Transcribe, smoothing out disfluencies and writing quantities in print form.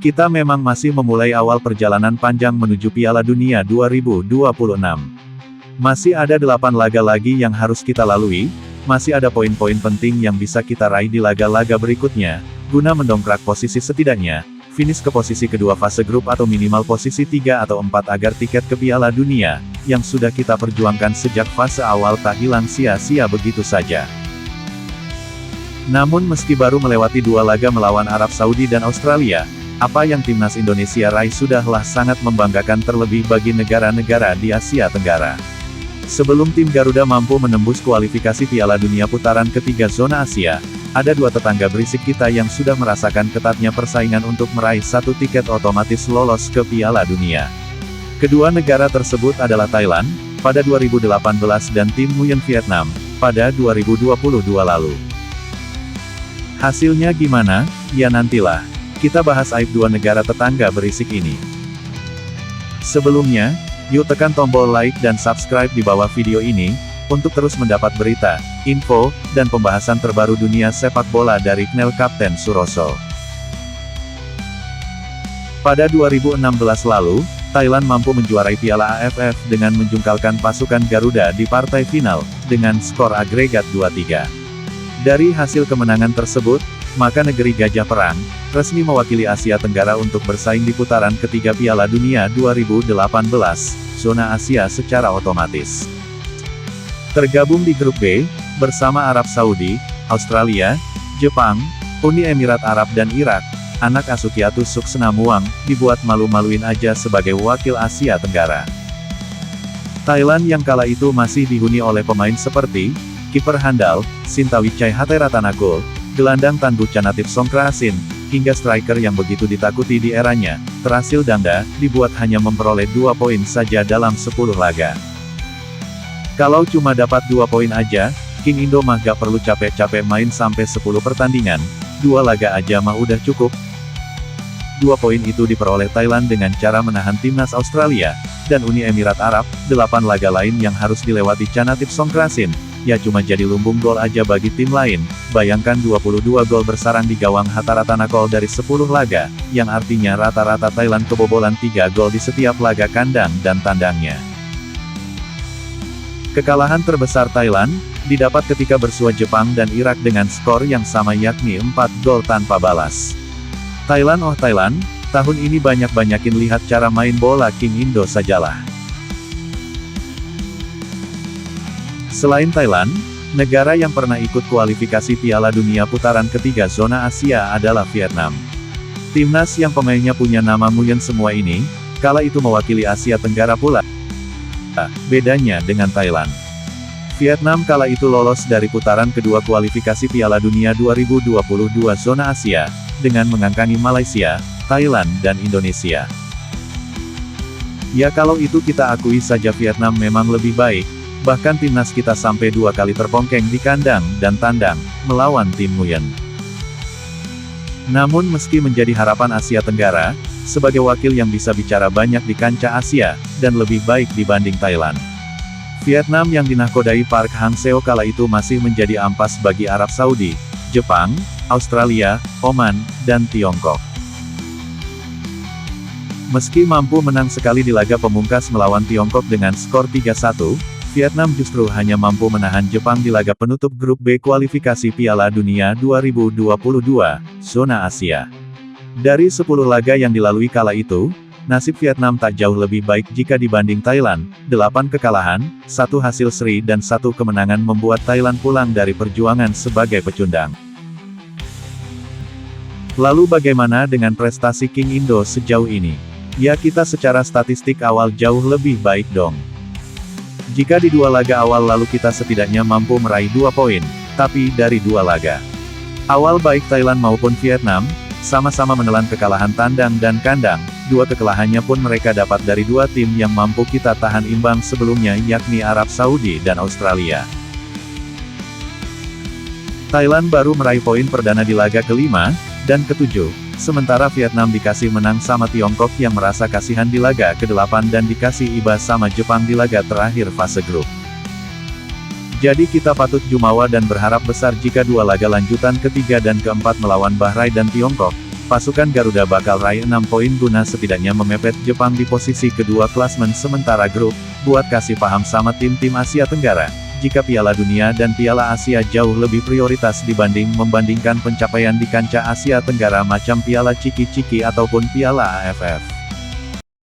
Kita memang masih memulai awal perjalanan panjang menuju Piala Dunia 2026. Masih ada 8 laga lagi yang harus kita lalui, masih ada poin-poin penting yang bisa kita raih di laga-laga berikutnya, guna mendongkrak posisi setidaknya, finish ke posisi kedua fase grup atau minimal posisi 3 atau 4 agar tiket ke Piala Dunia, yang sudah kita perjuangkan sejak fase awal tak hilang sia-sia begitu saja. Namun meski baru melewati 2 laga melawan Arab Saudi dan Australia, apa yang timnas Indonesia raih sudahlah sangat membanggakan terlebih bagi negara-negara di Asia Tenggara. Sebelum tim Garuda mampu menembus kualifikasi Piala Dunia putaran ketiga zona Asia, ada 2 tetangga berisik kita yang sudah merasakan ketatnya persaingan untuk meraih 1 tiket otomatis lolos ke Piala Dunia. Kedua negara tersebut adalah Thailand, pada 2018 dan Tim Nguyen Vietnam, pada 2022 lalu. Hasilnya gimana? Ya nantilah. Kita bahas aib 2 negara tetangga berisik ini. Sebelumnya, yuk tekan tombol like dan subscribe di bawah video ini, untuk terus mendapat berita, info, dan pembahasan terbaru dunia sepak bola dari channel Kapten Suroso. Pada 2016 lalu, Thailand mampu menjuarai Piala AFF dengan menjungkalkan pasukan Garuda di partai final, dengan skor agregat 2-3. Dari hasil kemenangan tersebut, maka negeri Gajah Perang, resmi mewakili Asia Tenggara untuk bersaing di putaran ketiga Piala Dunia 2018, zona Asia secara otomatis. Tergabung di grup B, bersama Arab Saudi, Australia, Jepang, Uni Emirat Arab dan Irak, anak asuh Kiatus Suksena-Muang, dibuat malu-maluin aja sebagai wakil Asia Tenggara. Thailand yang kala itu masih dihuni oleh pemain seperti, kiper handal, Sintawicai Hateratanakul, gelandang tangguh Canatif Songkrasin, hingga striker yang begitu ditakuti di eranya, Terasil Dangda, dibuat hanya memperoleh 2 poin saja dalam 10 laga. Kalau cuma dapat 2 poin aja, King Indo mah gak perlu capek-capek main sampai 10 pertandingan, 2 laga aja mah udah cukup. 2 poin itu diperoleh Thailand dengan cara menahan timnas Australia, dan Uni Emirat Arab, 8 laga lain yang harus dilewati Canatif Songkrasin, ya cuma jadi lumbung gol aja bagi tim lain. Bayangkan 22 gol bersarang di gawang Hataratanakul dari 10 laga, yang artinya rata-rata Thailand kebobolan 3 gol di setiap laga kandang dan tandangnya. Kekalahan terbesar Thailand, didapat ketika bersua Jepang dan Irak dengan skor yang sama yakni 4 gol tanpa balas. Thailand oh Thailand, tahun ini banyak-banyakin lihat cara main bola King Indo sajalah. Selain Thailand, negara yang pernah ikut kualifikasi Piala Dunia putaran ketiga zona Asia adalah Vietnam. Timnas yang pemainnya punya nama Nguyen semua ini, kala itu mewakili Asia Tenggara pula. Bedanya dengan Thailand. Vietnam kala itu lolos dari putaran kedua kualifikasi Piala Dunia 2022 zona Asia, dengan mengangkangi Malaysia, Thailand dan Indonesia. Ya kalau itu kita akui saja Vietnam memang lebih baik. Bahkan timnas kita sampai 2 kali terpongkeng di kandang dan tandang, melawan tim Nguyen. Namun meski menjadi harapan Asia Tenggara, sebagai wakil yang bisa bicara banyak di kancah Asia, dan lebih baik dibanding Thailand, Vietnam yang dinahkodai Park Hang-seo kala itu masih menjadi ampas bagi Arab Saudi, Jepang, Australia, Oman, dan Tiongkok. Meski mampu menang sekali di laga pemungkas melawan Tiongkok dengan skor 3-1, Vietnam justru hanya mampu menahan Jepang di laga penutup grup B kualifikasi Piala Dunia 2022, zona Asia. Dari 10 laga yang dilalui kala itu, nasib Vietnam tak jauh lebih baik jika dibanding Thailand, 8 kekalahan, 1 hasil seri dan 1 kemenangan membuat Thailand pulang dari perjuangan sebagai pecundang. Lalu bagaimana dengan prestasi King Indo sejauh ini? Ya kita secara statistik awal jauh lebih baik dong. Jika di 2 laga awal lalu kita setidaknya mampu meraih 2 poin, tapi dari 2 laga awal baik Thailand maupun Vietnam, sama-sama menelan kekalahan tandang dan kandang, 2 kekalahannya pun mereka dapat dari 2 tim yang mampu kita tahan imbang sebelumnya yakni Arab Saudi dan Australia. Thailand baru meraih poin perdana di laga ke-5, dan ke-7. Sementara Vietnam dikasih menang sama Tiongkok yang merasa kasihan di laga ke-8 dan dikasih iba sama Jepang di laga terakhir fase grup. Jadi kita patut jumawa dan berharap besar jika 2 laga lanjutan ke-3 dan ke-4 melawan Bahrain dan Tiongkok, Pasukan Garuda bakal raih 6 poin guna setidaknya memepet Jepang di posisi kedua klasmen sementara grup, buat kasih paham sama tim-tim Asia Tenggara, jika Piala Dunia dan Piala Asia jauh lebih prioritas membandingkan pencapaian di kancah Asia Tenggara macam Piala Ciki-Ciki ataupun Piala AFF.